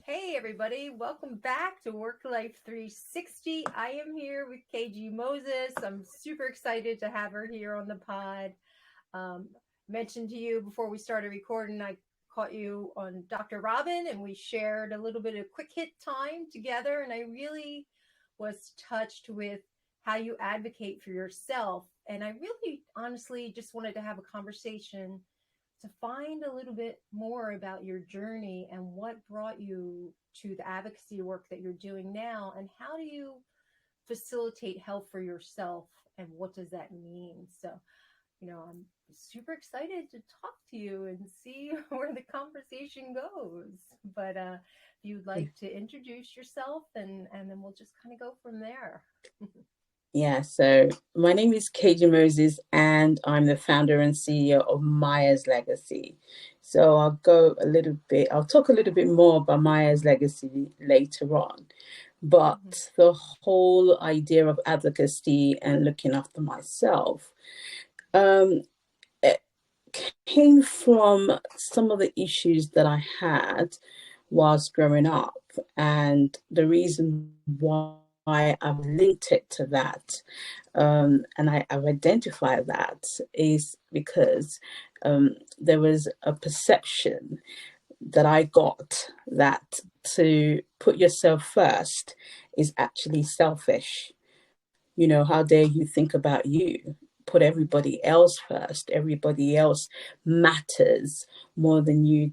Hey everybody, welcome back to Work Life 360. I am here with Keji Moses. I'm super excited to have her here on the pod. Um, Mentioned to you before we started recording, I caught you on Dr. Robin and we shared a little bit of quick hit time together. And I really was touched with how you advocate for yourself. And I really honestly just wanted to have a conversation to find a little bit more about your journey and what brought you to the advocacy work that you're doing now, and how do you facilitate health for yourself, and what does that mean? So, I'm super excited to talk to you and see where the conversation goes. But if you'd like to introduce yourself, and then we'll just kind of go from there. Yeah, so my name is Keji Moses, and I'm the founder and CEO of MAYAH'S Legacy. So I'll talk a little bit more about MAYAH'S Legacy later on. But the whole idea of advocacy and looking after myself it came from some of the issues that I had whilst growing up, and the reason why I've linked it to that, and I've identified that is because there was a perception that I got that to put yourself first is actually selfish. How dare you think about you? Put everybody else first. Everybody else matters more than you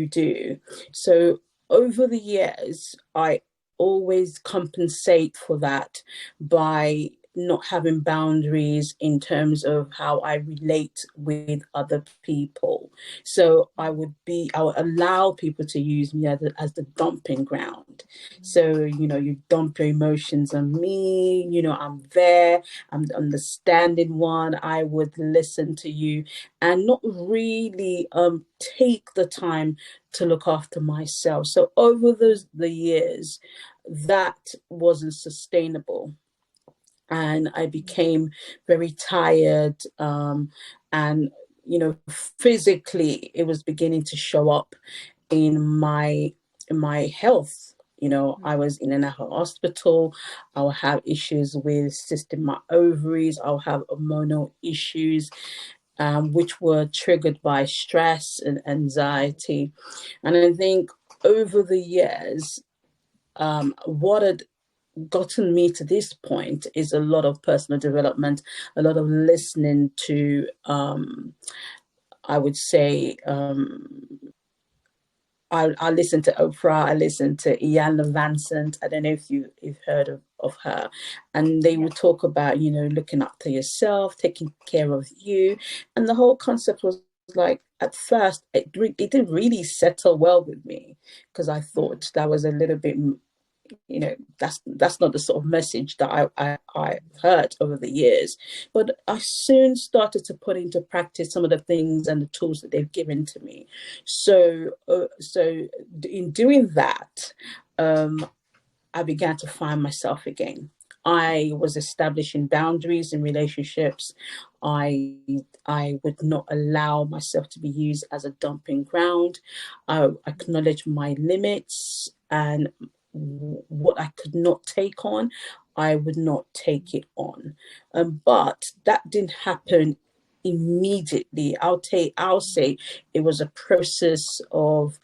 do. So over the years, I always compensate for that by not having boundaries in terms of how I relate with other people. So I would allow people to use me as the dumping ground. So, you dump your emotions on me, I'm there, I'm the understanding one, I would listen to you and not really take the time to look after myself. So over the years, that wasn't sustainable, and I became very tired, and physically it was beginning to show up in my health. I was in and out of hospital. I'll have issues with cystic my ovaries. I'll have hormonal issues, which were triggered by stress and anxiety. And I think over the years, what had gotten me to this point is a lot of personal development, a lot of listening to, I would say, I listen to Oprah, I listen to Iyanla Vanzant. I don't know if you've heard of her. And they would talk about, looking after yourself, taking care of you. And the whole concept was like, at first, it didn't really settle well with me, because I thought that was a little bit, that's not the sort of message that I heard over the years. But I soon started to put into practice some of the things and the tools that they've given to me. So in doing that, I began to find myself again. I was establishing boundaries in relationships. I would not allow myself to be used as a dumping ground. I acknowledged my limits, and what I could not take on, I would not take it on. But that didn't happen immediately. I'll say it was a process of,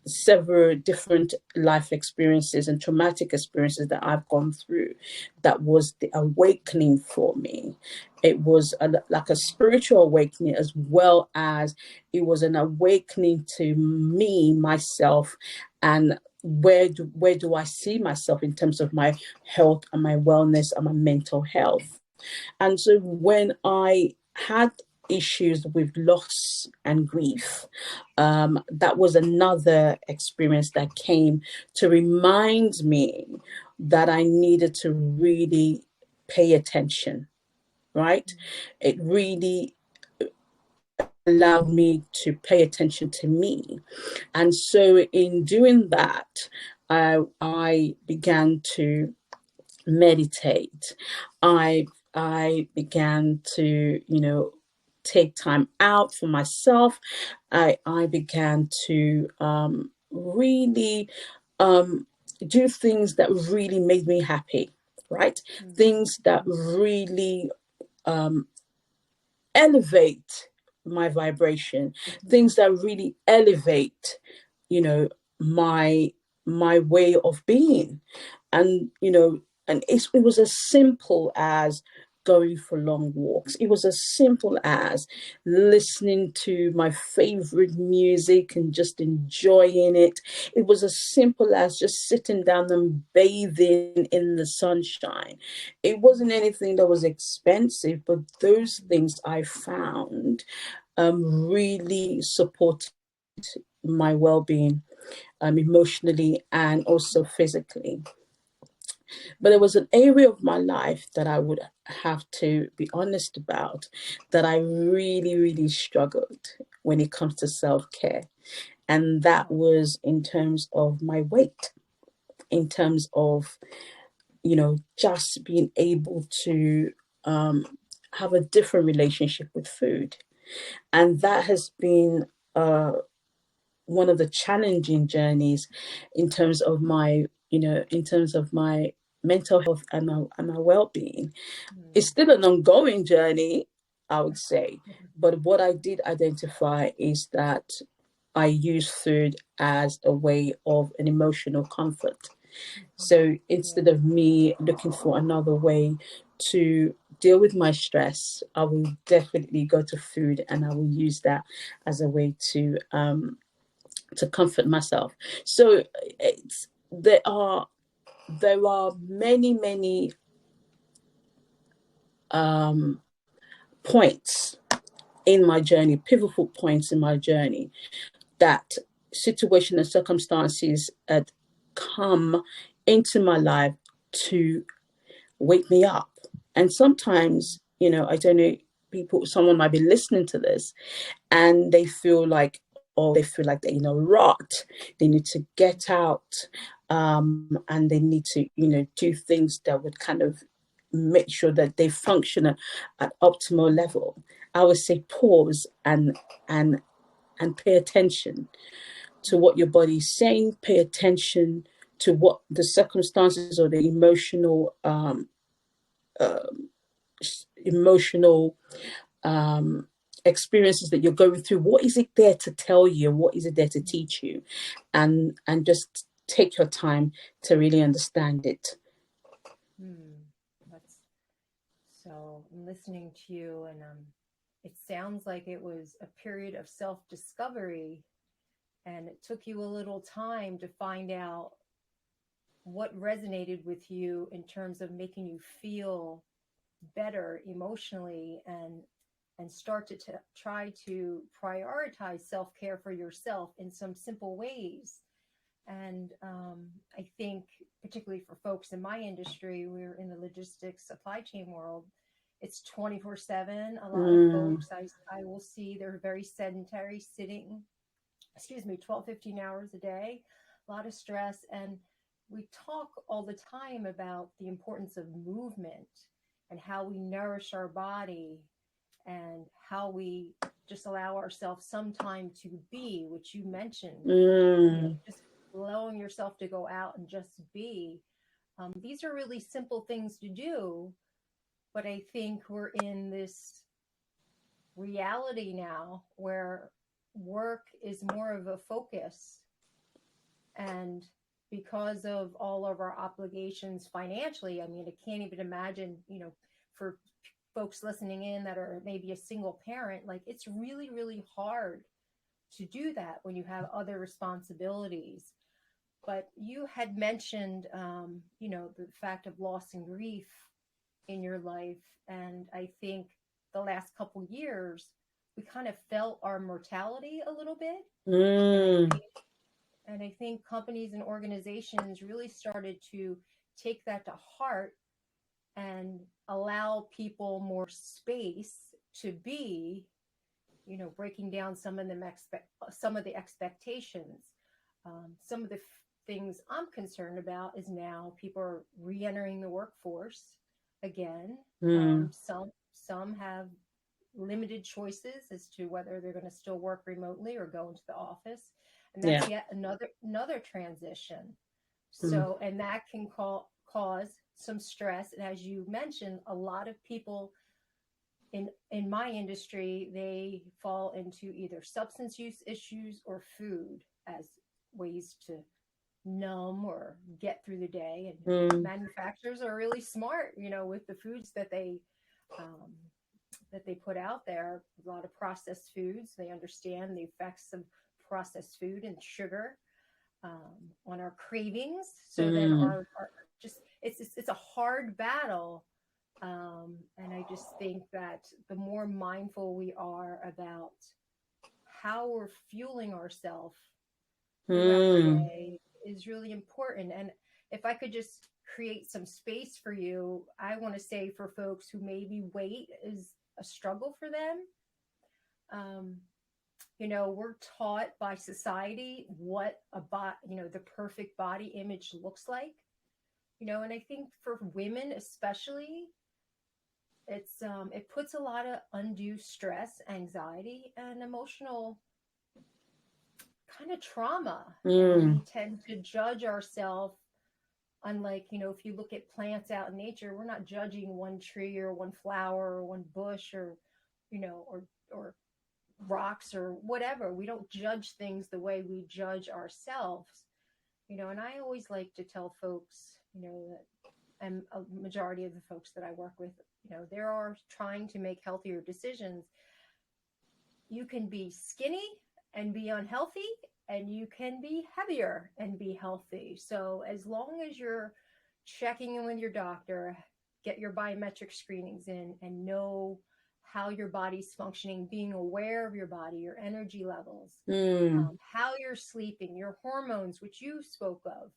several different life experiences and traumatic experiences that I've gone through. That was the awakening for me. It was like a spiritual awakening, as well as it was an awakening to me, myself, and where do I see myself in terms of my health and my wellness and my mental health. And so when I had issues with loss and grief, that was another experience that came to remind me that I needed to really pay attention, right? It really allowed me to pay attention to me. And so in doing that, I began to meditate. I began to, take time out for myself. I began to really do things that really made me happy, right? Things that really elevate my vibration, things that really elevate, my way of being. And it was as simple as going for long walks. It was as simple as listening to my favorite music and just enjoying it. It was as simple as just sitting down and bathing in the sunshine. It wasn't anything that was expensive, but those things I found really supported my well-being, emotionally and also physically. But there was an area of my life that I would have to be honest about, that I really, really struggled when it comes to self-care. And that was in terms of my weight, in terms of, just being able to have a different relationship with food. And that has been one of the challenging journeys in terms of my, mental health and my well-being. It's still an ongoing journey, I would say. But what I did identify is that I use food as a way of an emotional comfort. So instead of me looking for another way to deal with my stress, I will definitely go to food, and I will use that as a way to comfort myself. So there are many points in my journey, pivotal points in my journey, that situation and circumstances had come into my life to wake me up. And sometimes, I don't know, someone might be listening to this and they feel like they're in a rut. They need to get out, and they need to, do things that would kind of make sure that they function at optimal level. I would say pause and pay attention to what your body is saying. Pay attention to what the circumstances or the emotional experiences that you're going through. What is it there to tell you? What is it there to teach you? And just take your time to really understand it. That's so. I'm listening to you, and it sounds like it was a period of self-discovery, and it took you a little time to find out what resonated with you in terms of making you feel better emotionally, and start to try to prioritize self-care for yourself in some simple ways. And I think particularly for folks in my industry, we're in the logistics supply chain world, it's 24/7. A lot of folks I will see, they're very sedentary, sitting 12, 15 hours a day, a lot of stress. And we talk all the time about the importance of movement and how we nourish our body and how we just allow ourselves some time to be, which you mentioned, just allowing yourself to go out and just be. These are really simple things to do, but I think we're in this reality now where work is more of a focus. And because of all of our obligations financially, I mean, I can't even imagine, for folks listening in that are maybe a single parent, like it's really, really hard to do that when you have other responsibilities. But you had mentioned, the fact of loss and grief in your life. And I think the last couple years, we kind of felt our mortality a little bit. And I think companies and organizations really started to take that to heart and allow people more space to be, breaking down some of the expectations. Some of the things I'm concerned about is now people are re-entering the workforce again. Some have limited choices as to whether they're going to still work remotely or go into the office. And Yeah. that's yet another transition. Mm. So, and that can cause some stress. And as you mentioned, a lot of people in my industry, they fall into either substance use issues or food as ways to numb or get through the day. And Mm. manufacturers are really smart, with the foods that they put out there. A lot of processed foods. They understand the effects of processed food and sugar on our cravings. So then our just it's a hard battle. And I just think that the more mindful we are about how we're fueling ourselves throughout the day is really important. And if I could just create some space for you, I want to say for folks who maybe weight is a struggle for them, we're taught by society what the perfect body image looks like, and I think for women especially, it puts a lot of undue stress, anxiety, and emotional kind of trauma. And we tend to judge ourselves. Unlike, if you look at plants out in nature, we're not judging one tree or one flower or one bush or rocks or whatever. We don't judge things the way we judge ourselves, and I always like to tell folks, that, and a majority of the folks that I work with, they are trying to make healthier decisions. You can be skinny and be unhealthy, and you can be heavier and be healthy. So as long as you're checking in with your doctor, get your biometric screenings in, and know how your body's functioning, being aware of your body, your energy levels, how you're sleeping, your hormones, which you spoke of,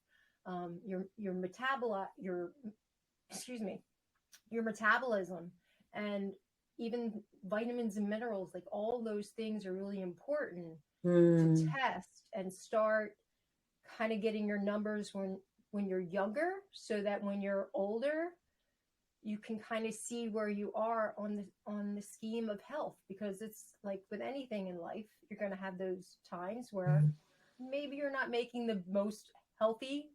your metabolism, and even vitamins and minerals, like all those things are really important to test and start kind of getting your numbers when you're younger, so that when you're older, you can kind of see where you are on the scheme of health. Because it's like with anything in life, you're going to have those times where maybe you're not making the most healthy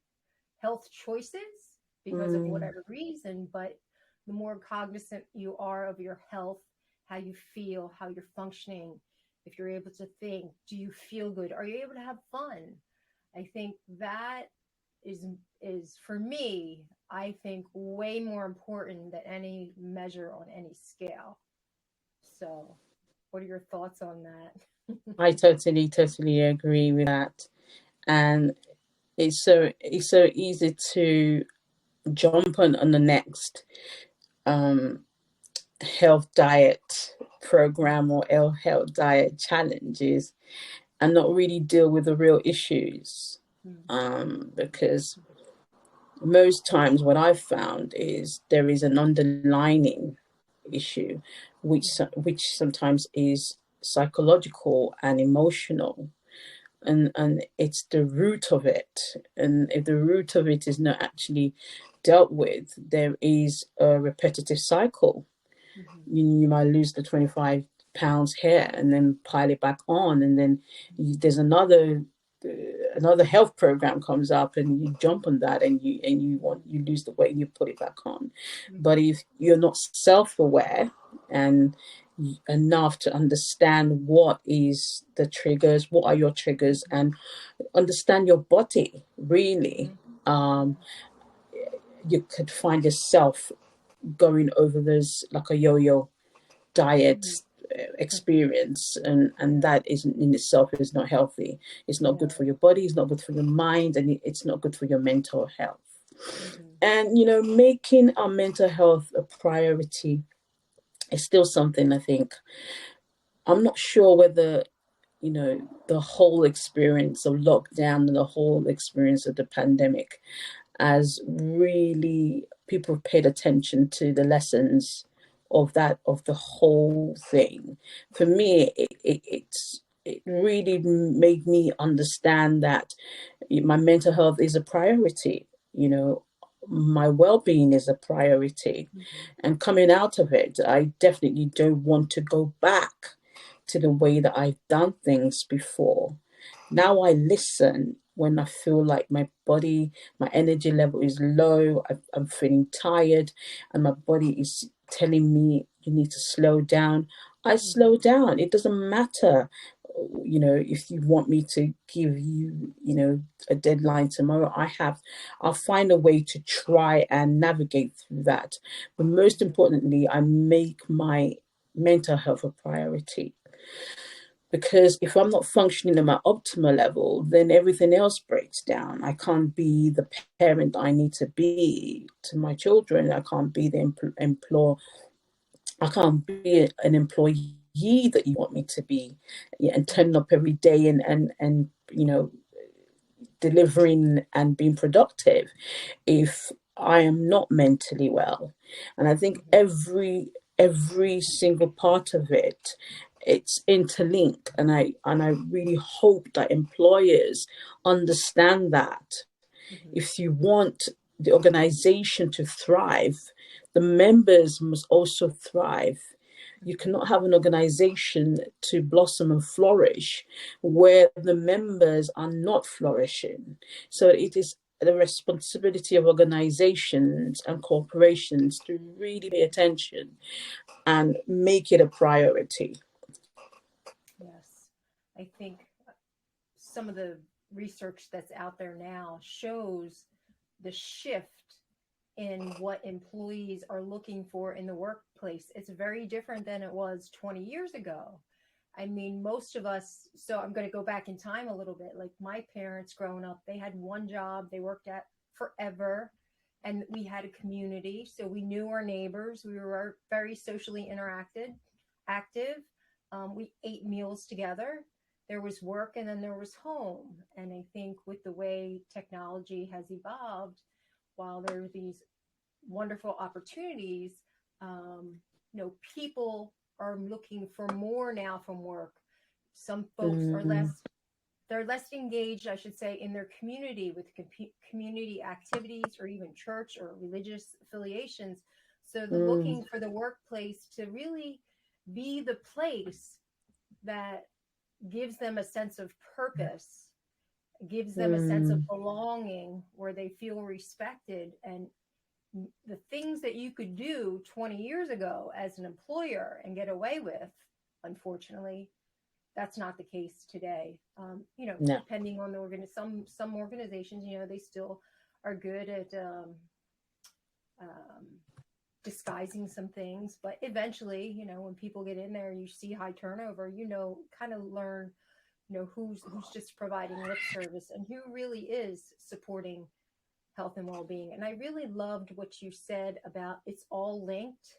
health choices because of whatever reason, but the more cognizant you are of your health, how you feel, how you're functioning, if you're able to think, do you feel good? Are you able to have fun? I think that is for me, I think, way more important than any measure on any scale. So what are your thoughts on that? I totally agree with that. And it's so easy to jump on the next health diet program or health diet challenges and not really deal with the real issues. Because most times what I've found is there is an underlying issue, which sometimes is psychological and emotional. And it's the root of it. And if the root of it is not actually dealt with, there is a repetitive cycle. You might lose the 25 pounds here and then pile it back on, and then there's another health program comes up and you jump on that, and you lose the weight and you put it back on. But if you're not self-aware and enough to understand what is the triggers, what are your triggers, and understand your body really, you could find yourself going over those like a yo-yo diet experience, and that isn't in itself is not healthy. It's not good for your body, it's not good for your mind, and it's not good for your mental health. And making our mental health a priority is still something I think. I'm not sure whether the whole experience of lockdown and the whole experience of the pandemic as really people have paid attention to the lessons of the whole thing. For me, it really made me understand that my mental health is a priority. my well-being is a priority. And coming out of it, I definitely don't want to go back to the way that I've done things before. Now I listen when I feel like my body, my energy level is low, I'm feeling tired, and my body is telling me you need to slow down. I slow down. It doesn't matter, if you want me to give you, a deadline tomorrow. I'll find a way to try and navigate through that. But most importantly, I make my mental health a priority, because if I'm not functioning at my optimal level, then everything else breaks down. I can't be the parent I need to be to my children. I can't be the I can't be an employee that you want me to be, and turning up every day and delivering and being productive if I am not mentally well. And I think every single part of it, it's interlinked, and I really hope that employers understand that if you want the organization to thrive, the members must also thrive. You cannot have an organization to blossom and flourish where the members are not flourishing. So it is the responsibility of organizations and corporations to really pay attention and make it a priority. Yes. I think some of the research that's out there now shows the shift in what employees are looking for in the workplace. It's very different than it was 20 years ago. I mean, most of us, so I'm going to go back in time a little bit. Like my parents growing up, they had one job they worked at forever, and we had a community. So we knew our neighbors. We were very socially active. We ate meals together. There was work, and then there was home. And I think with the way technology has evolved, while there are these wonderful opportunities, people are looking for more now from work. Some folks are they're less engaged, I should say, in their community with community activities or even church or religious affiliations. So they're looking for the workplace to really be the place that gives them a sense of purpose, gives them a sense of belonging, where they feel respected. And the things that you could do 20 years ago as an employer and get away with, unfortunately, that's not the case today. No. Depending on the some organizations, they still are good at disguising some things, but eventually, when people get in there, you see high turnover, kind of learn, who's just providing lip service and who really is supporting health and well-being. And I really loved what you said about it's all linked.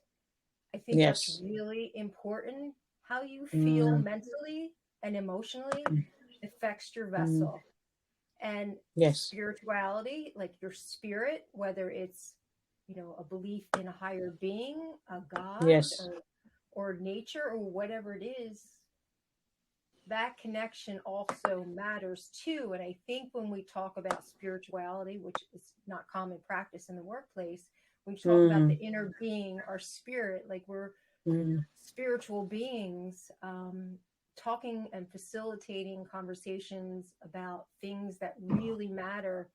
I think that's really important. How you feel mentally and emotionally affects your vessel. And spirituality, like your spirit, whether it's a belief in a higher being, a God, or nature, or whatever it is, that connection also matters too. And I think when we talk about spirituality, which is not common practice in the workplace, when you talk about the inner being, our spirit, like we're spiritual beings, talking and facilitating conversations about things that really matter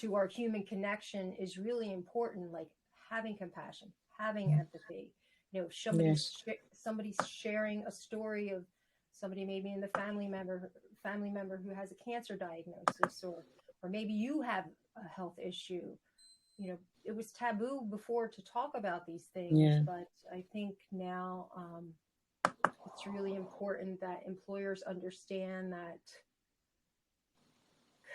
to our human connection is really important, like having compassion, having empathy. Somebody's sharing a story of somebody maybe in the family member who has a cancer diagnosis, or maybe you have a health issue. It was taboo before to talk about these things, but I think now it's really important that employers understand that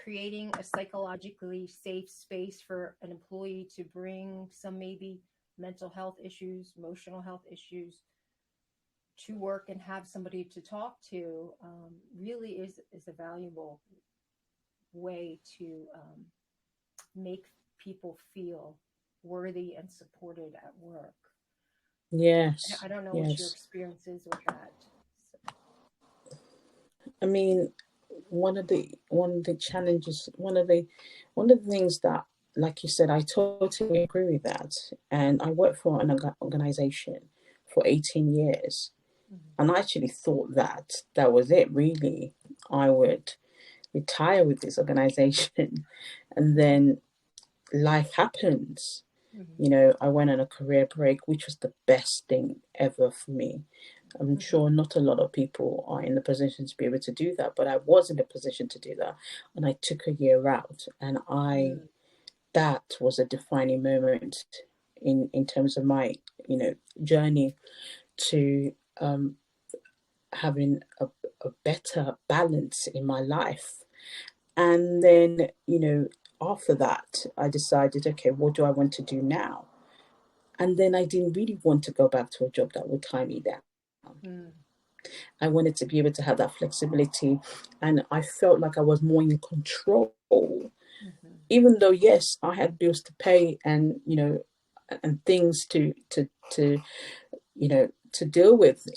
creating a psychologically safe space for an employee to bring some maybe mental health issues, emotional health issues to work and have somebody to talk to really is a valuable way to make people feel worthy and supported at work. Yes. I don't know what your experience is with that. So. I mean, one of the challenges, one of the things that like you said, I totally agree with that. And I worked for an organization for 18 years. And I actually thought that that was it, really. I would retire with this organization. And then life happens. You know, I went on a career break, which was the best thing ever for me. I'm sure not a lot of people are in the position to be able to do that, but I was in a position to do that. And I took a year out, and that was a defining moment in terms of my, journey to having a better balance in my life. And then, after that, I decided, okay, what do I want to do now? And then I didn't really want to go back to a job that would tie me down. I wanted to be able to have that flexibility, and I felt like I was more in control. Even though, yes, I had bills to pay, and and things to deal with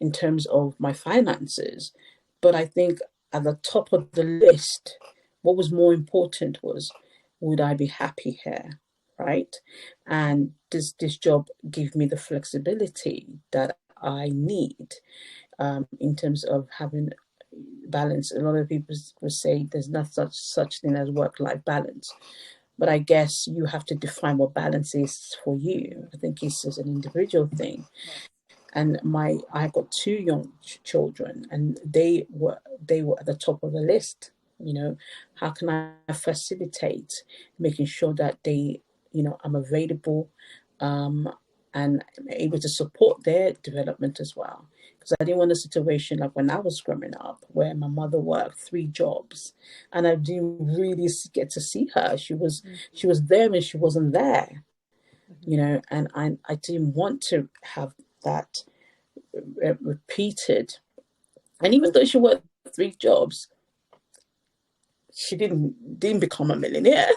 in terms of my finances. But I think at the top of the list, what was more important was, would I be happy here, right? And does this job give me the flexibility that I need in terms of having balance? A lot of people will say there's not such thing as work-life balance. But I guess you have to define what balance is for you. I think it's an individual thing. And I've got two young children, and they were at the top of the list. How can I facilitate making sure that they, I'm available, and I'm able to support their development as well. Because I didn't want a situation like when I was growing up, where my mother worked 3 jobs, and I didn't really get to see her. She was there and she wasn't there. And I didn't want to have that repeated. And even though she worked 3 jobs, she didn't become a millionaire.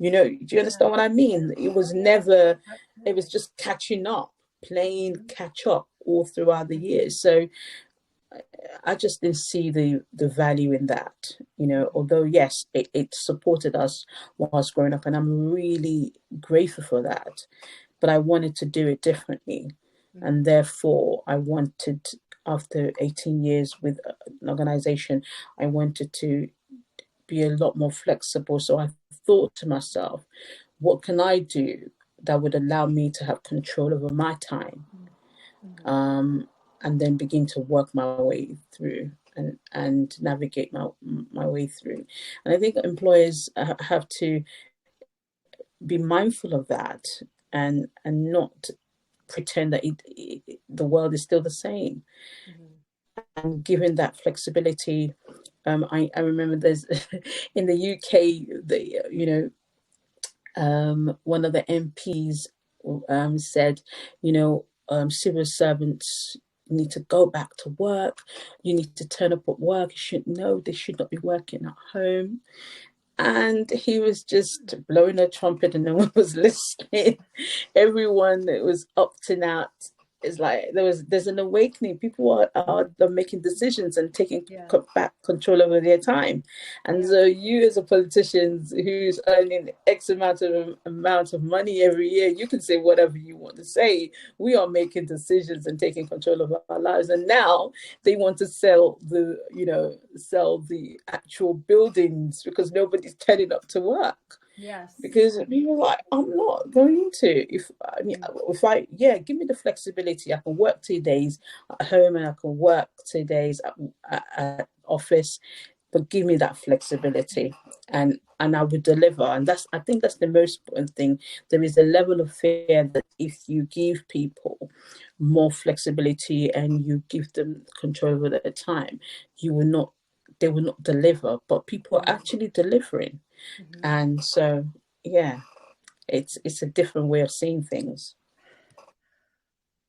Do you understand what I mean? It was never, it was just catching up, playing catch up all throughout the years. So I just didn't see the value in that, although, yes, it supported us whilst growing up, and I'm really grateful for that. But I wanted to do it differently. And therefore, I wanted, after 18 years with an organization, I wanted to be a lot more flexible. So I thought to myself, what can I do that would allow me to have control over my time? And then begin to work my way through and navigate my way through. And I think employers have to be mindful of that, and not pretend that the world is still the same. And given that flexibility, I remember there's in the UK, one of the MPs said, civil servants need to go back to work. You need to turn up at work. They should not be working at home. And he was just blowing a trumpet, and no one was listening. Everyone that was up to now, it's like there's an awakening. People are making decisions and taking back control over their time. And so you, as a politician who's earning X amount of money every year, you can say whatever you want to say. We are making decisions and taking control of our lives. And now they want to sell the actual buildings because nobody's turning up to work. Yes. Because people are like, I'm not going to. Give me the flexibility. I can work 2 days at home and I can work 2 days at office, but give me that flexibility, and I would deliver. And I think that's the most important thing. There is a level of fear that if you give people more flexibility and you give them control over their time, they will not deliver. But people are actually delivering. And so, yeah, it's a different way of seeing things.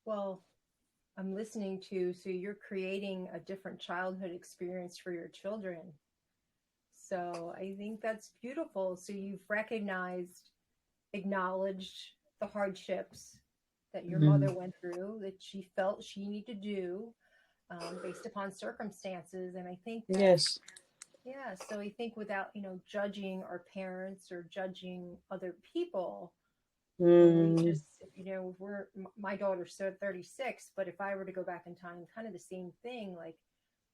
Well, I'm listening to, so you're creating a different childhood experience for your children. So I think that's beautiful. So you've acknowledged the hardships that your mother went through, that she felt she needed to do based upon circumstances. And I think that, Yes. Yeah, so I think without, judging our parents or judging other people, when we Mm, just, my daughter's so 36, but if I were to go back in time, kind of the same thing, like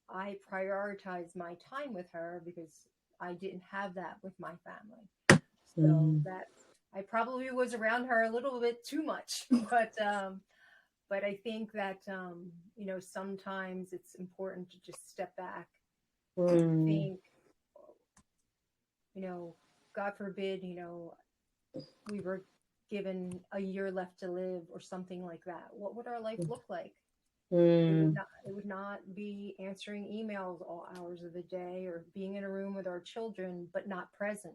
I prioritize my time with her because I didn't have that with my family. So mm, that I probably was around her a little bit too much, but I think that, sometimes it's important to just step back and mm, think, you know, God forbid, we were given a year left to live or something like that. What would our life look like? mm. It would not be answering emails all hours of the day or being in a room with our children but not present,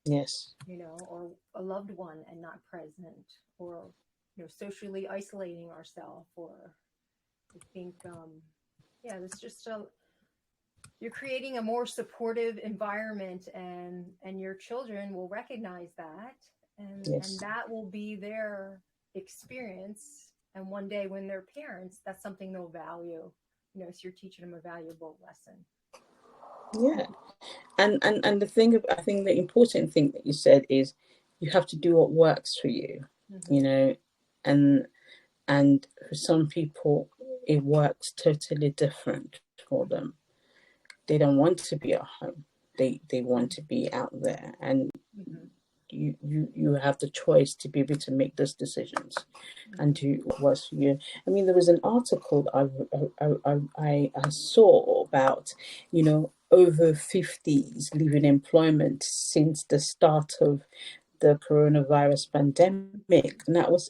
Yes. or a loved one and not present, or socially isolating ourselves. Or I think, yeah, it's just you're creating a more supportive environment, and your children will recognize that, and Yes. that will be their experience. And one day when they're parents, that's something they'll value, so you're teaching them a valuable lesson. Yeah. And the thing I think the important thing that you said is you have to do what works for you, you Mm-hmm. know, and and for some people it works totally different for them. They don't want to be at home. They want to be out there, and Mm-hmm. you have the choice to be able to make those decisions and Mm-hmm. do what works for you. I mean, there was an article that I saw about, over 50s leaving employment since the start of the coronavirus pandemic. And I was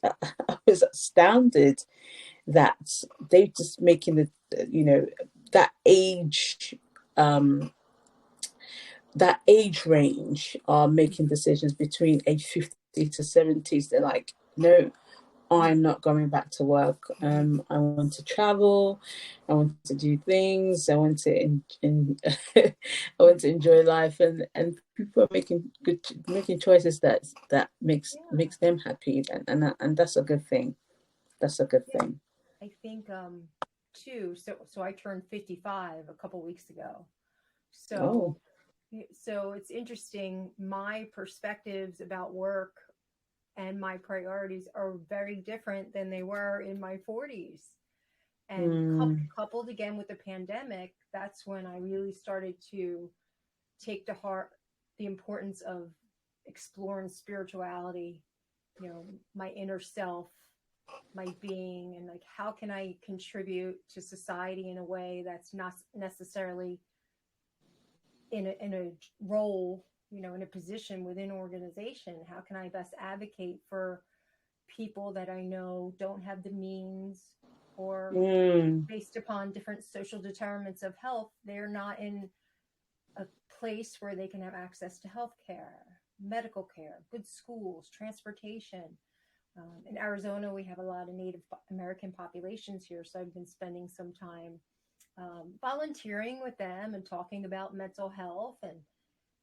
astounded that they just making that age, um, that age range are making Mm-hmm. decisions between age 50 to 70s. They're like, no, I'm not going back to work. Mm-hmm. I want to travel. I want to do things. I want to I want to enjoy life, and people are making choices that Yeah. makes them happy, and that's a good thing. That's a good Yeah. thing. I think, too. So I turned 55 a couple weeks ago. Oh. So so it's interesting. My perspectives about work and my priorities are very different than they were in my 40s. And Mm, coupled again with the pandemic, that's when I really started to take to heart the importance of exploring spirituality, my inner self, my being, and like how can I contribute to society in a way that's not necessarily in a role, in a position within organization. How can I best advocate for people that I know don't have the means, or mm, based upon different social determinants of health, they're not in a place where they can have access to health care, medical care, good schools, transportation. In Arizona, we have a lot of Native American populations here, so I've been spending some time, volunteering with them and talking about mental health, and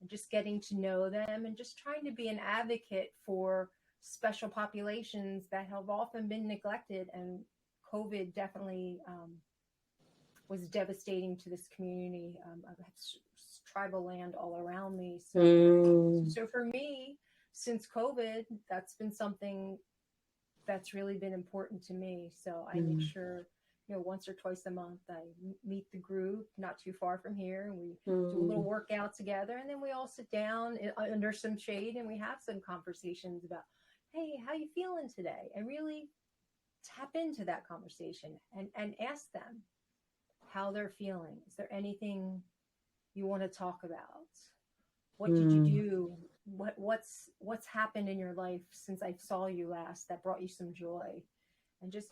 just getting to know them, and just trying to be an advocate for special populations that have often been neglected. And COVID definitely, was devastating to this community. I have tribal land all around me. So, mm, so for me, since COVID, that's been something that's really been important to me. So I make mm, sure, once or twice a month, I meet the group not too far from here, and we do a little mm, workout together, and then we all sit down under some shade, and we have some conversations about, hey, how you feeling today? And really tap into that conversation, and ask them how they're feeling. Is there anything you want to talk about? What did you mm, do? What's happened in your life since I saw you last that brought you some joy? And just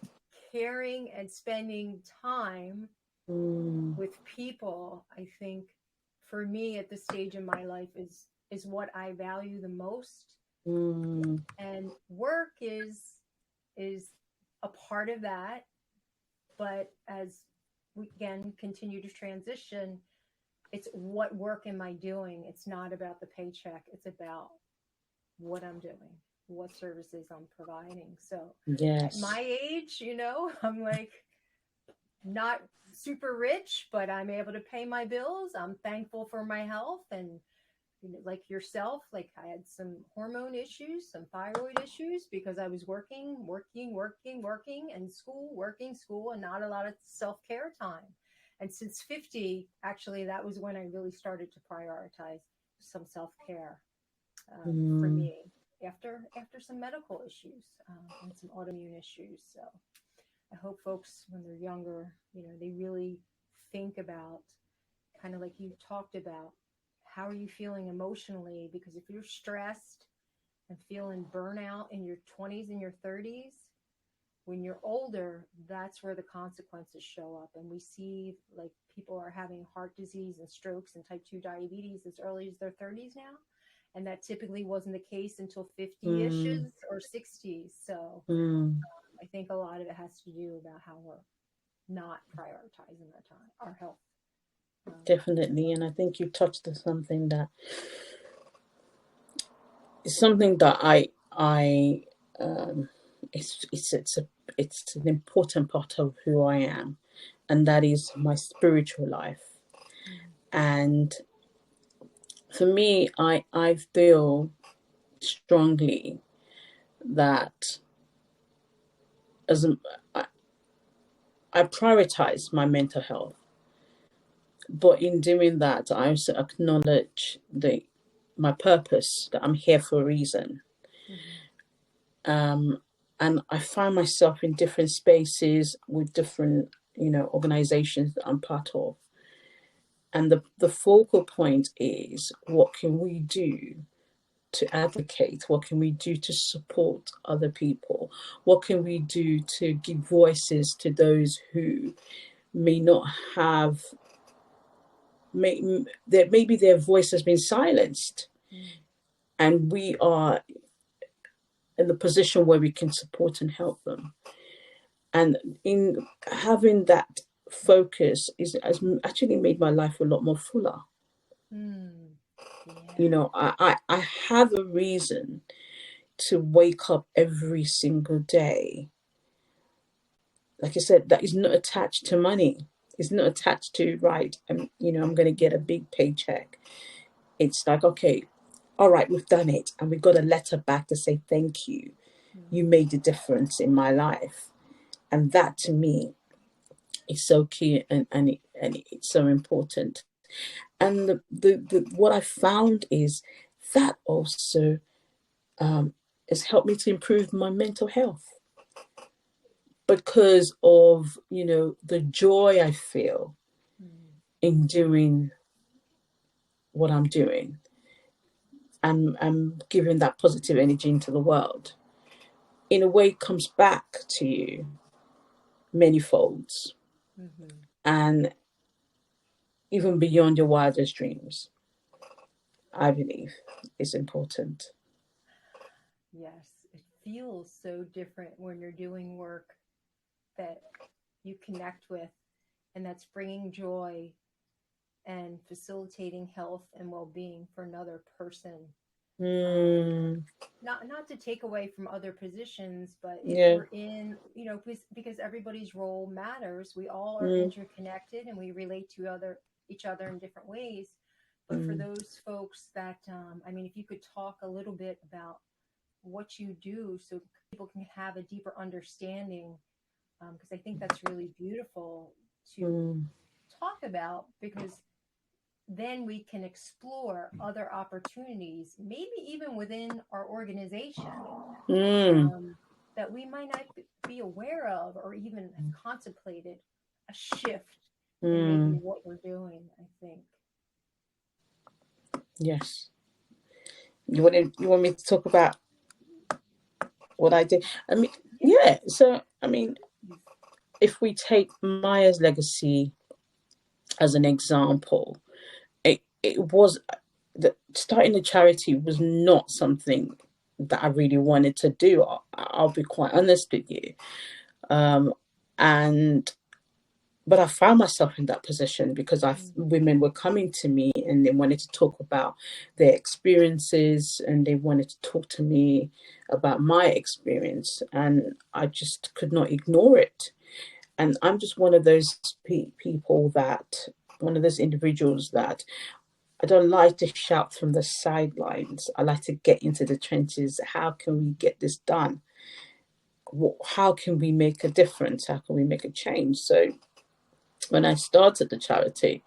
caring and spending time mm, with people, I think, for me at this stage in my life, is what I value the most. mm, And work is a part of that. But as we again continue to transition, it's what work am I doing? It's not about the paycheck. It's about what I'm doing, what services I'm providing. So at yes. my age, I'm like, not super rich, but I'm able to pay my bills. I'm thankful for my health. And like yourself, like I had some hormone issues, some thyroid issues because I was working, and school, and not a lot of self-care time. And since 50, actually, that was when I really started to prioritize some self-care for me after some medical issues and some autoimmune issues. So I hope folks, when they're younger, they really think about, kind of like you talked about, how are you feeling emotionally? Because if you're stressed and feeling burnout in your 20s and your 30s, when you're older, that's where the consequences show up. And we see like people are having heart disease and strokes and type 2 diabetes as early as their 30s now. And that typically wasn't the case until 50-ish or 60s. So I think a lot of it has to do about how we're not prioritizing our time, our health. Definitely. And I think you touched on something that is something that it's an important part of who I am, and that is my spiritual life. And for me, I feel strongly that I prioritize my mental health, but in doing that, I also acknowledge my purpose, that I'm here for a reason. And I find myself in different spaces with different, organizations that I'm part of. And the focal point is, what can we do to advocate? What can we do to support other people? What can we do to give voices to those who may not have, maybe their voice has been silenced, and we are in the position where we can support and help them. And in having that focus has actually made my life a lot more fuller. Yeah. I have a reason to wake up every single day. Like I said, that is not attached to money. It's not attached to, right, I'm going to get a big paycheck. It's like, okay, all right, we've done it. And we got a letter back to say, thank you. You made a difference in my life. And that to me is so key, and it's so important. And the what I found is that also has helped me to improve my mental health, because of, the joy I feel in doing what I'm doing, and giving that positive energy into the world. In a way, it comes back to you many folds, and even beyond your wildest dreams. I believe is important. Yes, it feels so different when you're doing work that you connect with, and that's bringing joy and facilitating health and well-being for another person. Not to take away from other positions, but if we're in, because everybody's role matters. We all are interconnected, and we relate to each other in different ways. But for those folks that, if you could talk a little bit about what you do so people can have a deeper understanding, because I think that's really beautiful to talk about, because then we can explore other opportunities, maybe even within our organization, that we might not be aware of, or even have contemplated a shift in maybe what we're doing, I think. Yes. You want me to talk about what I did? Yeah. So, if we take Maya's legacy as an example, it was starting a charity was not something that I really wanted to do. I'll be quite honest with you. But I found myself in that position because women were coming to me and they wanted to talk about their experiences, and they wanted to talk to me about my experience, and I just could not ignore it. And I'm just one of those people that, one of those individuals that I don't like to shout from the sidelines. I like to get into the trenches. How can we get this done? How can we make a difference? How can we make a change? So when I started the charity,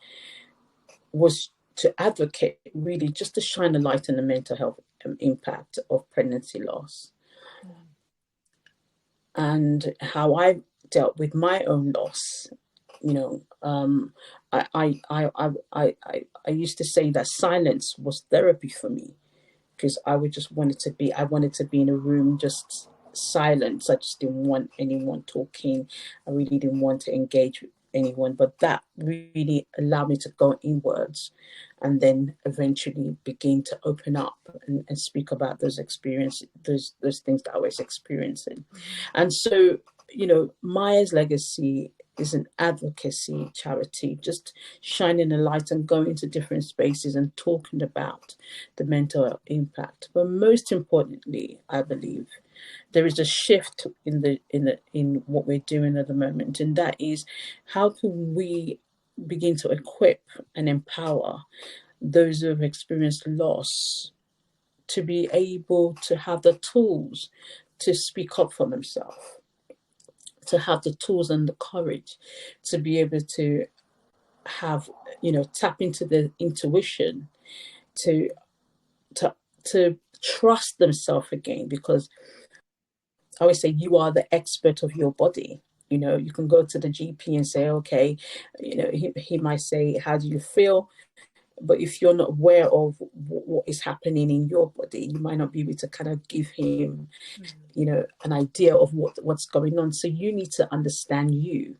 was to advocate, really just to shine a light on the mental health impact of pregnancy loss, and how I dealt with my own loss. You know, I used to say that silence was therapy for me, because I wanted to be in a room just silence. I just didn't want anyone talking. I really didn't want to engage with anyone, but that really allowed me to go inwards and then eventually begin to open up and speak about those experiences, those things that I was experiencing. And so, Maya's Legacy is an advocacy charity, just shining a light and going to different spaces and talking about the mental health impact. But most importantly, I believe there is a shift in what we're doing at the moment, and that is, how can we begin to equip and empower those who have experienced loss to be able to have the tools to speak up for themselves, to have the tools and the courage to be able to have, tap into the intuition, to to trust themselves again. Because I always say, you are the expert of your body. You can go to the GP and say, okay, he might say, how do you feel? But if you're not aware of what is happening in your body, you might not be able to kind of give him, an idea of what's going on. So you need to understand you.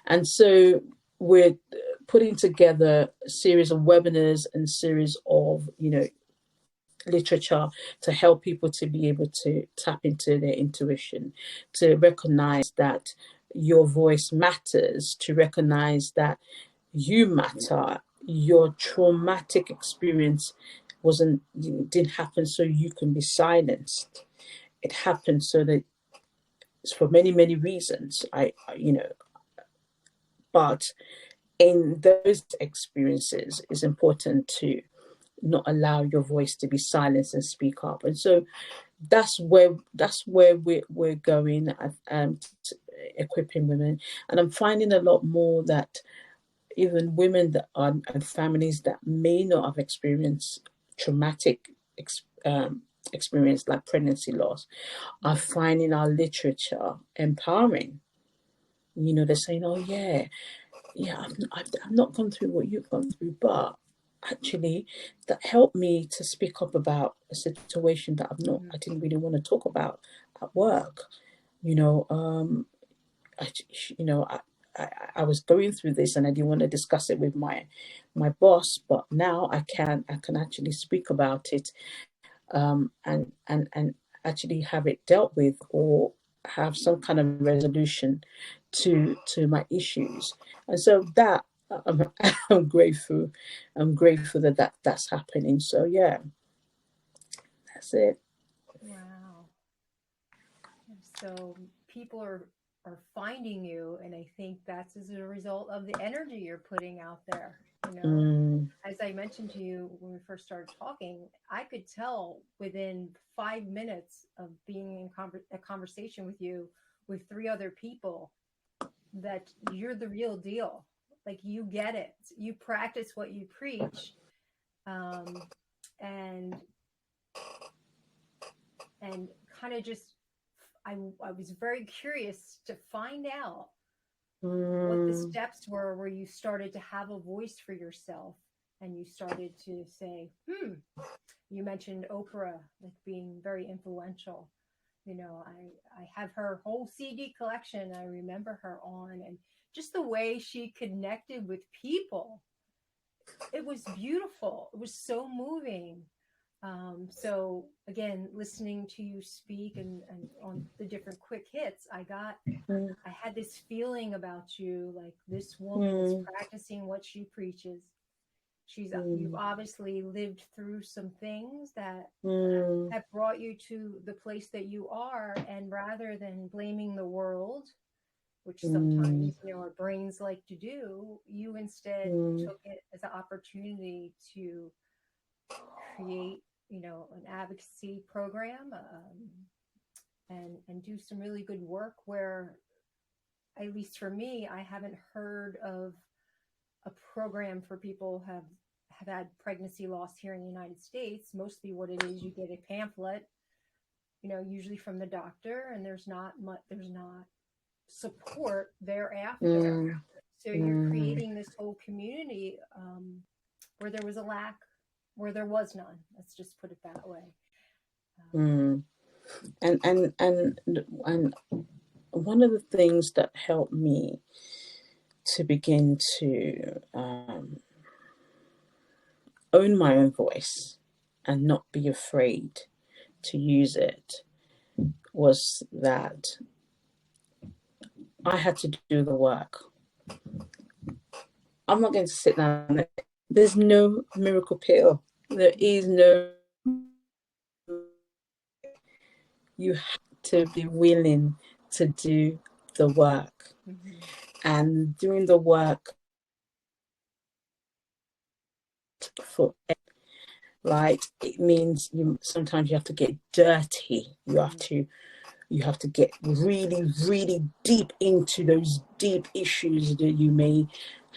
And so we're putting together a series of webinars and series of, literature to help people to be able to tap into their intuition, to recognize that your voice matters, to recognize that you matter. Your traumatic experience didn't happen so you can be silenced. It happened so that it's for many, many reasons. But in those experiences, it's important to not allow your voice to be silenced and speak up. And so that's where we're going at, equipping women. And I'm finding a lot more that even women that are, and families that may not have experienced traumatic experience like pregnancy loss, are finding our literature empowering. They're saying, oh yeah, I've not gone through what you've gone through, but actually that helped me to speak up about a situation that I didn't really want to talk about at work. I was going through this and I didn't want to discuss it with my boss, but now I can actually speak about it, and actually have it dealt with, or have some kind of resolution to my issues. And so that I'm grateful. I'm grateful that that's happening. So yeah, that's it. Wow. So people are finding you, and I think that's as a result of the energy you're putting out there. As I mentioned to you when we first started talking, I could tell within 5 minutes of being in a conversation with you with 3 other people that you're the real deal. Like, you get it. You practice what you preach. And kind of just, I was very curious to find out what the steps were where you started to have a voice for yourself, and you started to say, you mentioned Oprah, like, being very influential. I have her whole CD collection. I remember her on, and just the way she connected with people, it was beautiful. It was so moving. So again, listening to you speak and on the different quick hits, I had this feeling about you, like, this woman is practicing what she preaches. You've obviously lived through some things that have brought you to the place that you are, and rather than blaming the world, which sometimes, our brains like to do, you instead took it as an opportunity to create, an advocacy program, and do some really good work where, at least for me, I haven't heard of a program for people who have had pregnancy loss here in the United States. Mostly what it is, you get a pamphlet, usually from the doctor, and there's not support thereafter. So you're creating this whole community where there was a lack, where there was none. Let's just put it that way. And one of the things that helped me to begin to own my own voice and not be afraid to use it was that I had to do the work. I'm not going to sit down. There's no miracle pill. There is no. You have to be willing to do the work. And doing the work for, right, it means sometimes you have to get dirty. You have to get really, really deep into those deep issues that you may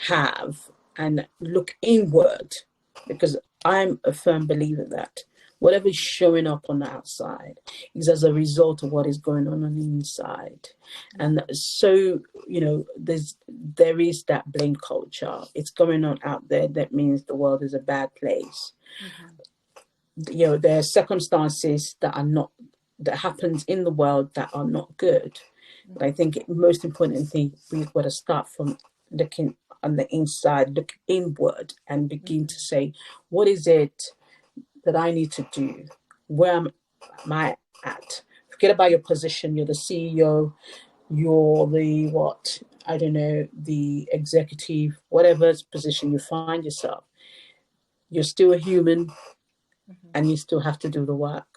have and look inward, because I'm a firm believer that whatever is showing up on the outside is as a result of what is going on the inside. And so, there is that blame culture. It's going on out there. That means the world is a bad place. There are circumstances that happens in the world that are not good. But I think most importantly, we've got to start from looking on the inside, look inward, and begin to say, what is it that I need to do? Where am I at? Forget about your position. You're the CEO, you're the executive, whatever position you find yourself. You're still a human, and you still have to do the work.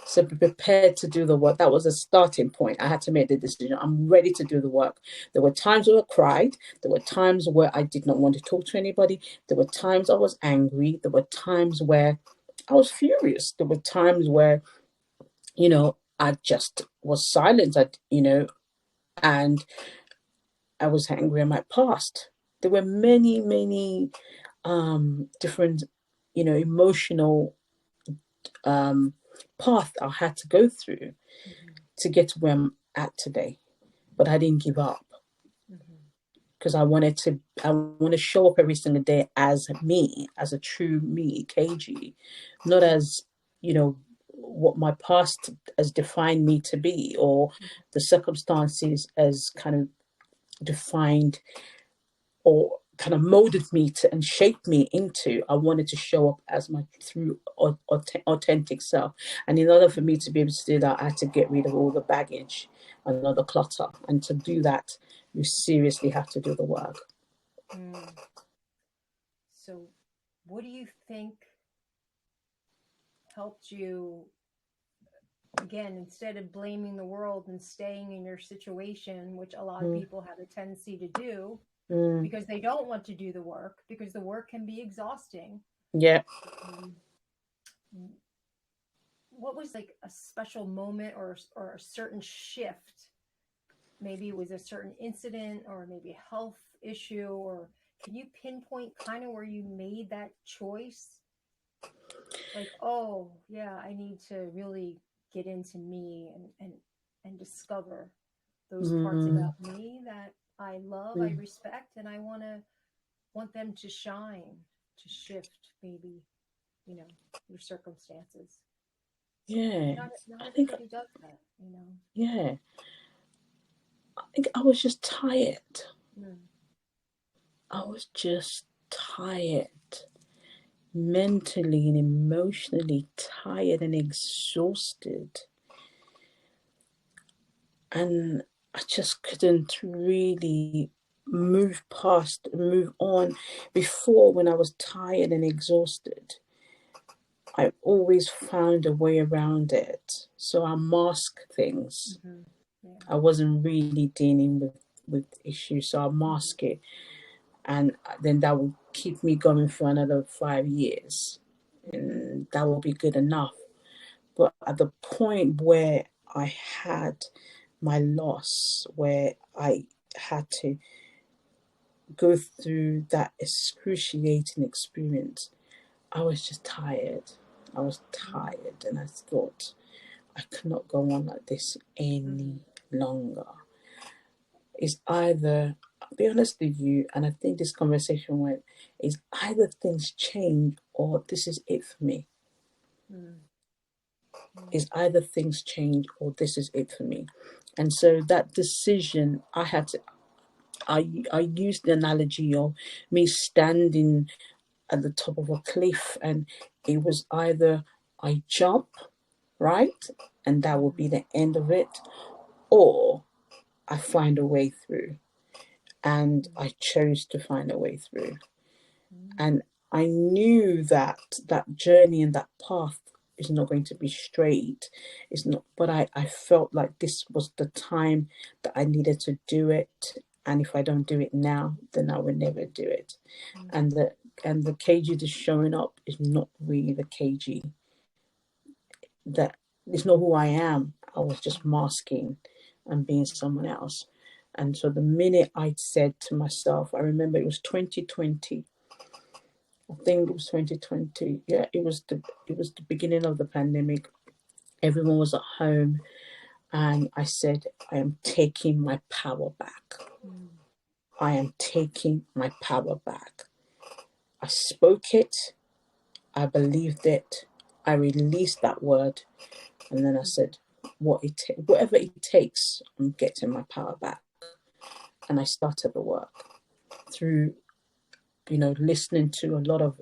So be prepared to do the work. That was a starting point. I had to make the decision. I'm ready to do the work. There were times where I cried. There were times where I did not want to talk to anybody. There were times I was angry. There were times where I was furious. There were times where, I just was silent, and I was angry at my past. There were many, many different, emotional path I had to go through to get to where I'm at today. But I didn't give up, because I want to show up every single day as me, as a true me, Keji, not as, what my past has defined me to be, or the circumstances as kind of defined or kind of molded me to and shaped me into. I wanted to show up as my true authentic self. And in order for me to be able to do that, I had to get rid of all the baggage and all the clutter. And to do that, you seriously have to do the work. So what do you think helped you, again, instead of blaming the world and staying in your situation, which a lot of people have a tendency to do, because they don't want to do the work, because the work can be exhausting. Yeah. What was like a special moment or a certain shift? Maybe it was a certain incident, or maybe a health issue, or can you pinpoint kind of where you made that choice? Like, oh yeah, I need to really get into me and discover those parts about me that I love, I respect, and I want them to shine, to shift maybe, your circumstances. Yeah. Not everybody does that, Yeah. I think I was just tired. I was just tired. Mentally and emotionally tired and exhausted. And I just couldn't really move on. Before, when I was tired and exhausted, I always found a way around it. So I masked things. I wasn't really dealing with issues, so I'll mask it, and then that will keep me going for another 5 years, and that will be good enough. But at the point where I had my loss, where I had to go through that excruciating experience, I was just tired. I was tired, and I thought, I cannot go on like this any longer. It's either, I'll be honest with you, and I think this conversation went, is either things change or this is it for me. Is either things change or this is it for me. And so that decision, I used the analogy of me standing at the top of a cliff, and it was either I jump, right, and that will be the end of it, or I find a way through. And I chose to find a way through. And I knew that that journey and that path is not going to be straight. It's not, but I felt like this was the time that I needed to do it. And if I don't do it now, then I will never do it. And the Keji that's showing up is not really the Keji. That it's not who I am. I was just masking and being someone else. And so the minute I said to myself, I remember it was 2020. I think it was 2020. Yeah, it was the beginning of the pandemic. Everyone was at home, and I said, I am taking my power back. I am taking my power back. I spoke it. I believed it. I released that word, and then I said, whatever it takes, I'm getting my power back. And I started the work through, listening to a lot of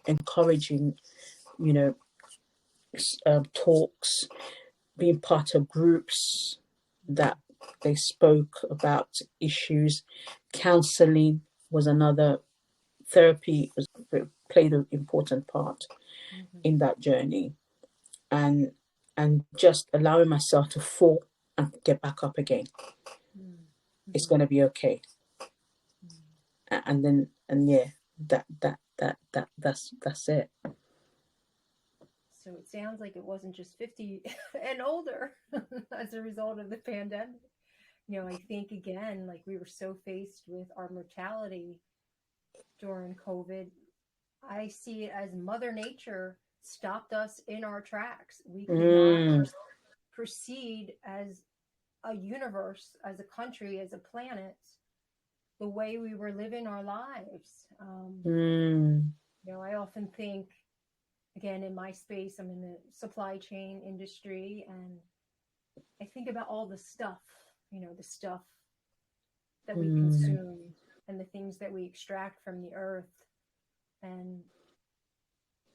encouraging, talks, being part of groups that they spoke about issues. Counseling was another. Therapy played an important part in that journey, and just allowing myself to fall and get back up again. It's going to be okay. And yeah, that's it. So it sounds like it wasn't just 50 and older as a result of the pandemic. I think, again, like, we were so faced with our mortality during COVID. I see it as Mother Nature stopped us in our tracks. We could not proceed as a universe, as a country, as a planet, the way we were living our lives. I often think, again, in my space, I'm in the supply chain industry, and I think about all the stuff, the stuff that we consume and the things that we extract from the earth. And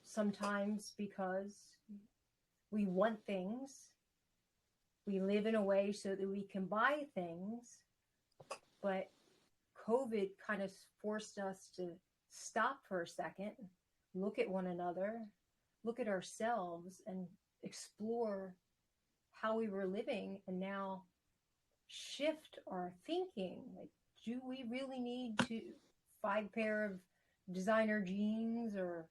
sometimes, because we want things, we live in a way so that we can buy things. But COVID kind of forced us to stop for a second, look at one another, look at ourselves, and explore how we were living, and now shift our thinking. Like, do we really need 5 pair of designer jeans, or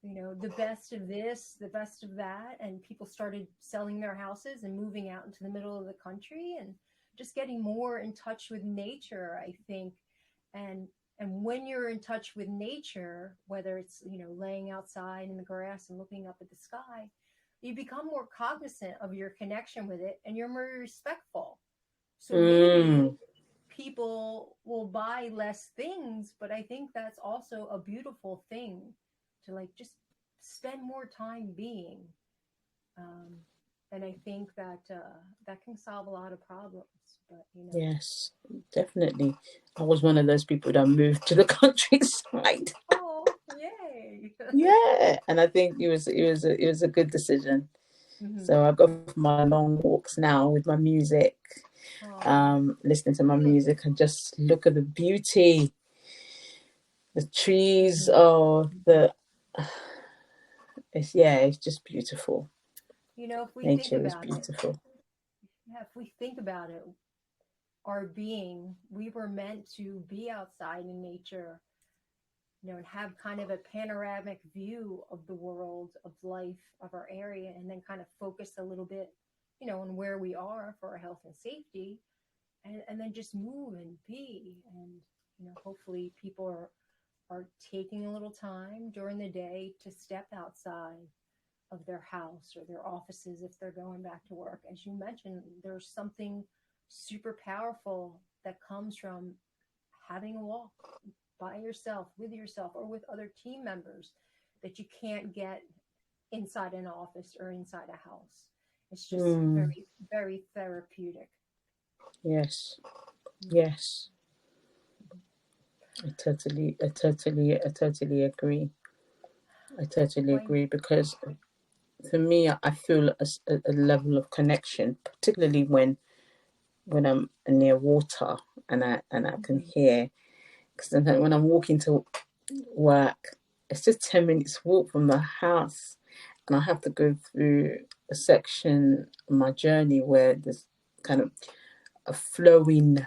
the best of this, the best of that? And people started selling their houses and moving out into the middle of the country, and just getting more in touch with nature, I think. And when you're in touch with nature, whether it's laying outside in the grass and looking up at the sky, you become more cognizant of your connection with it, and you're more respectful. So maybe people will buy less things, but I think that's also a beautiful thing, to just spend more time being. And I think that that can solve a lot of problems. But yes, definitely. I was one of those people that moved to the countryside. Oh, yay! Yeah, and I think it was a good decision. So I go for my long walks now with my music, listening to my music, and just look at the beauty, the trees, it's just beautiful. If we Nature think is about beautiful. if we think about it, our being. We were meant to be outside in nature, and have kind of a panoramic view of the world, of life, of our area, and then kind of focus a little bit, on where we are for our health and safety, and then just move and be. And, hopefully people are taking a little time during the day to step outside of their house or their offices if they're going back to work. As you mentioned, there's something super powerful that comes from having a walk by yourself, with yourself, or with other team members that you can't get inside an office or inside a house. It's just very, very therapeutic. Yes. Yes. I totally agree. I totally agree, because for me, I feel a level of connection, particularly when I'm near water and I can hear, because when I'm walking to work, it's just 10 minutes walk from the house, and I have to go through a section of my journey where there's kind of a flowing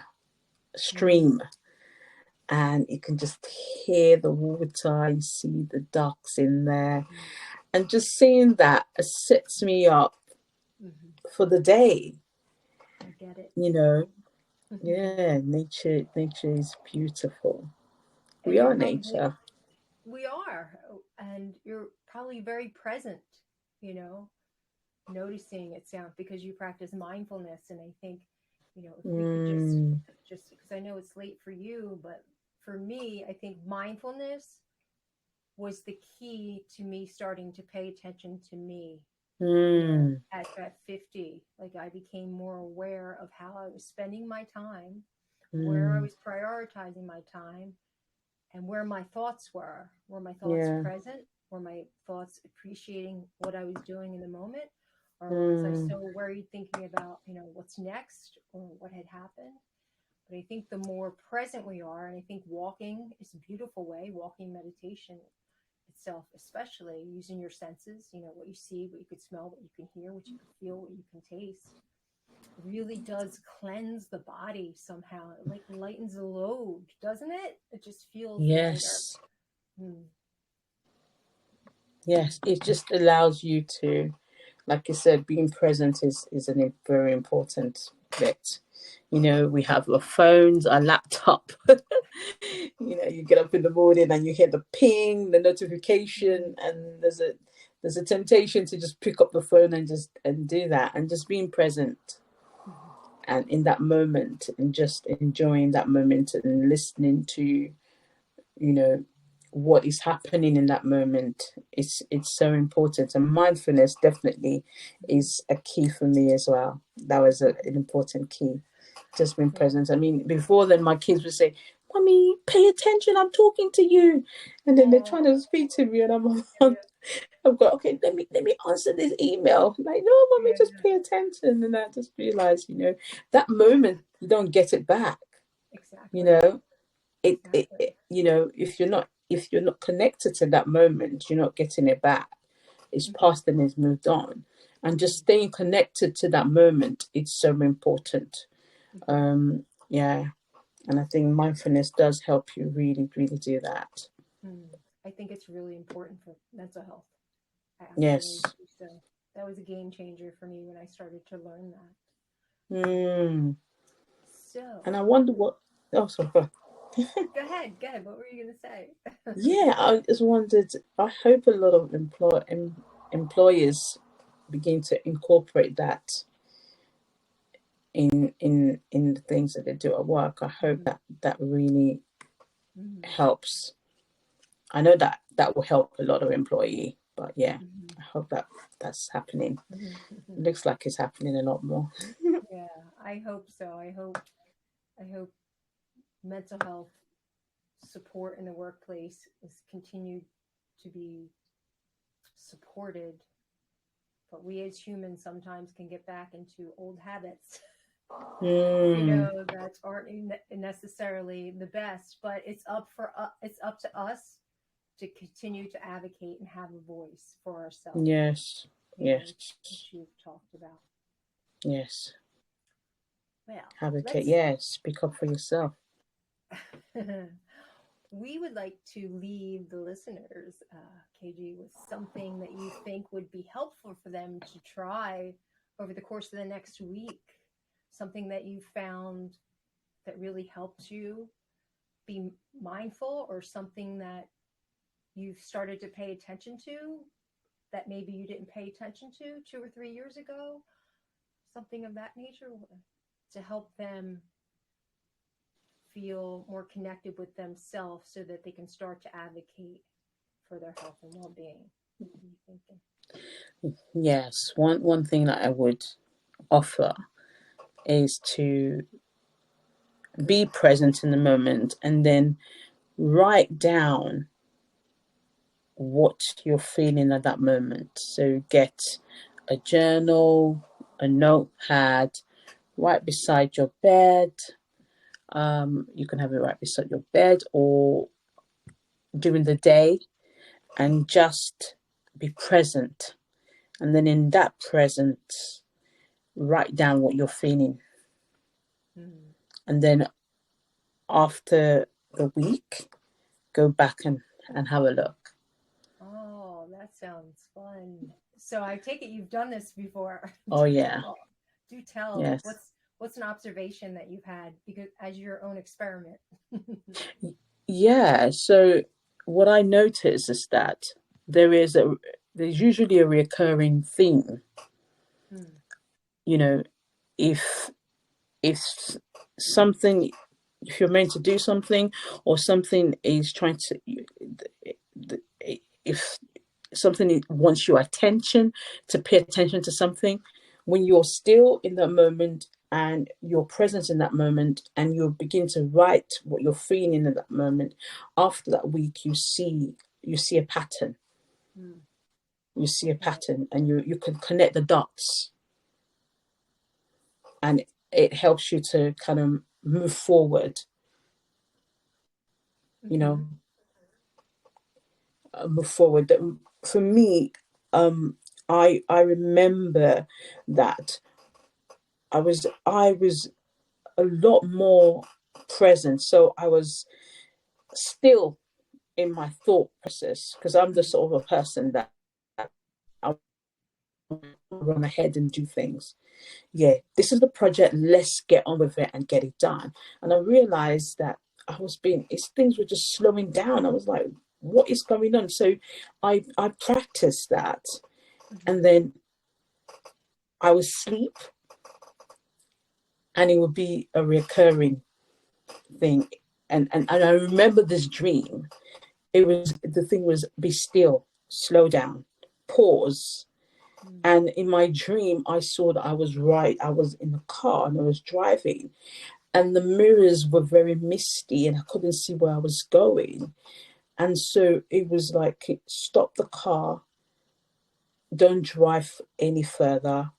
stream, and you can just hear the water, you see the ducks in there, and just seeing that sets me up for the day. I get it. Yeah, nature is beautiful. We are nature. We are, and you're probably very present, noticing it sound, because you practice mindfulness. And I think, if we could just because I know it's late for you, but for me, I think mindfulness was the key to me starting to pay attention to me. At 50, like, I became more aware of how I was spending my time, where I was prioritizing my time, and where my thoughts were. Were my thoughts present? Were my thoughts appreciating what I was doing in the moment? Or was I so worried thinking about, what's next or what had happened? But I think the more present we are, and I think walking is a beautiful way, walking meditation itself, especially using your senses, what you see, what you could smell, what you can hear, what you can feel, what you can taste, really does cleanse the body somehow. It like lightens the load, doesn't it? It just feels lighter. Yes, it just allows you to, like you said, being present is a very important bit. We have our phones, our laptop. You get up in the morning and you hear the ping, the notification, and there's a temptation to just pick up the phone and do that, and just being present and in that moment, and just enjoying that moment and listening to, what is happening in that moment. It's so important, and mindfulness definitely is a key for me as well. That was an important key, just being present. I mean, before then my kids would say, "Mommy, pay attention, I'm talking to you," and then they're trying to speak to me, and I've got, okay, let me answer this email. Like, no, mommy, just pay attention. And I just realized, that moment you don't get it back. Exactly. If you're not connected to that moment, you're not getting it back. It's past and it's moved on. And just staying connected to that moment, it's so important. Yeah. And I think mindfulness does help you really, really do that. I think it's really important for mental health. Yes. So that was a game changer for me when I started to learn that. So. And I wonder what. Oh, sorry. Go ahead. What were you going to say? Yeah, I just wondered. I hope a lot of employers begin to incorporate that in the things that they do at work. I hope that really helps. I know that will help a lot of employee, but yeah, I hope that's happening. It looks like it's happening a lot more. Yeah, I hope so. I hope mental health support in the workplace is continued to be supported. But we as humans sometimes can get back into old habits, that aren't necessarily the best. But it's up to us to continue to advocate and have a voice for ourselves. Yes. Yes. Which you've talked about. Yes. Advocate, yes. Speak up for yourself. We would like to leave the listeners, KG, with something that you think would be helpful for them to try over the course of the next week. Something that you found that really helped you be mindful, or something that you've started to pay attention to that maybe you didn't pay attention to 2 or 3 years ago. Something of that nature to help them feel more connected with themselves so that they can start to advocate for their health and well-being. What are you thinking? Yes, one thing that I would offer is to be present in the moment and then write down what you're feeling at that moment. So get a journal, a notepad right beside your bed. You can have it right beside your bed or during the day, and just be present. And then in that presence, write down what you're feeling. And then after the week, go back and have a look. Oh, that sounds fun. So I take it you've done this before. Oh, yeah. Do tell. Yes. What's an observation that you've had, because as your own experiment? Yeah. So what I notice is that there's usually a recurring theme. You know, if something, if you're meant to do something, or something is trying to, if something wants your attention, to pay attention to something, when you're still in that moment and you're present in that moment and you begin to write what you're feeling in that moment, after that week you see a pattern. You see a pattern, and you can connect the dots, and it helps you to kind of move forward, move forward. For me, I remember that I was a lot more present. So I was still in my thought process, because I'm the sort of a person that I run ahead and do things. Yeah, this is the project, let's get on with it and get it done. And I realized that things were just slowing down. I was like, what is going on? So I practiced that, and then I would sleep, and it would be a recurring thing. And I remember this dream. The thing was, be still, slow down, pause. And in my dream, I saw that I was in the car and I was driving, and the mirrors were very misty and I couldn't see where I was going. And so it was like, stop the car, don't drive any further,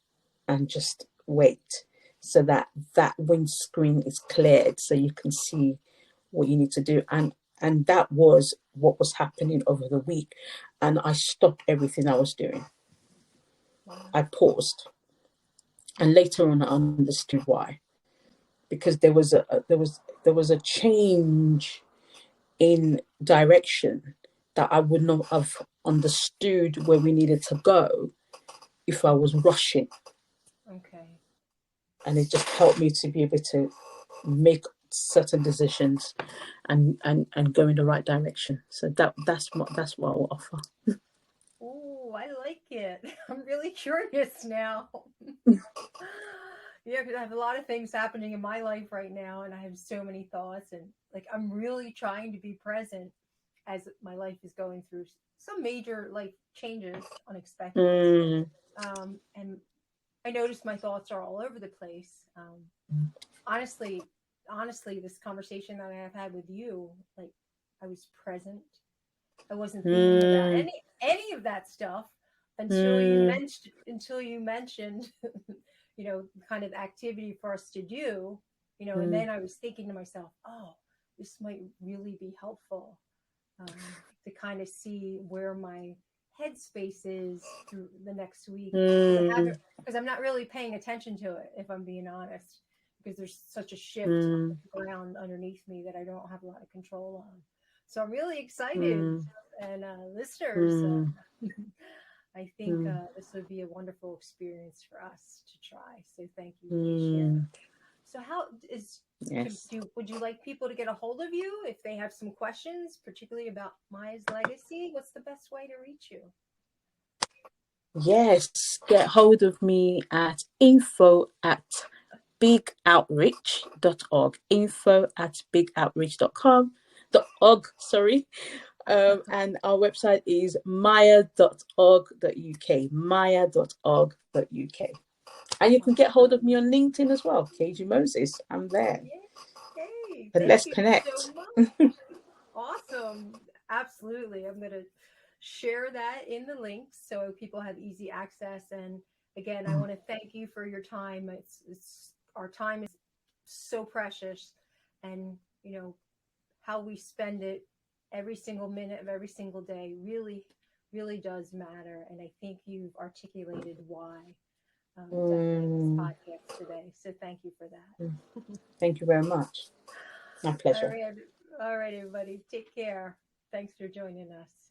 and just wait, so that windscreen is cleared so you can see what you need to do. And that was what was happening over the week. And I stopped everything I was doing. I paused, and later on I understood why, because there was a change in direction that I would not have understood where we needed to go if I was rushing. Okay. And it just helped me to be able to make certain decisions and go in the right direction. So that's what I will offer. Oh, I like it. I'm really curious now. Yeah, because I have a lot of things happening in my life right now, and I have so many thoughts, and like I'm really trying to be present as my life is going through some major life changes, unexpected. And I notice my thoughts are all over the place. Honestly, this conversation that I have had with you, like I was present. I wasn't thinking about any of that stuff until you mentioned kind of activity for us to do, and then I was thinking to myself, oh, this might really be helpful to kind of see where my headspace is through the next week, because I'm not really paying attention to it, if I'm being honest, because there's such a shift on the ground underneath me that I don't have a lot of control on. So I'm really excited, and listeners, I think this would be a wonderful experience for us to try. So thank you for sharing. So how is would you like people to get a hold of you if they have some questions, particularly about Maya's legacy? What's the best way to reach you? Yes, get hold of me at info@bigoutreach.org. info@bigoutreach.org, sorry. And our website is maya.org.uk. maya.org.uk. And you can get hold of me on LinkedIn as well, Keji Moses. I'm there. Yay. And let's connect. So awesome. Absolutely. I'm going to share that in the links so people have easy access. And again, I want to thank you for your time. It's our time is so precious, and you know how we spend it every single minute of every single day really, really does matter. And I think you've articulated why. Definitely this podcast today. So thank you for that. Thank you very much. My pleasure. All right, everybody. Take care. Thanks for joining us.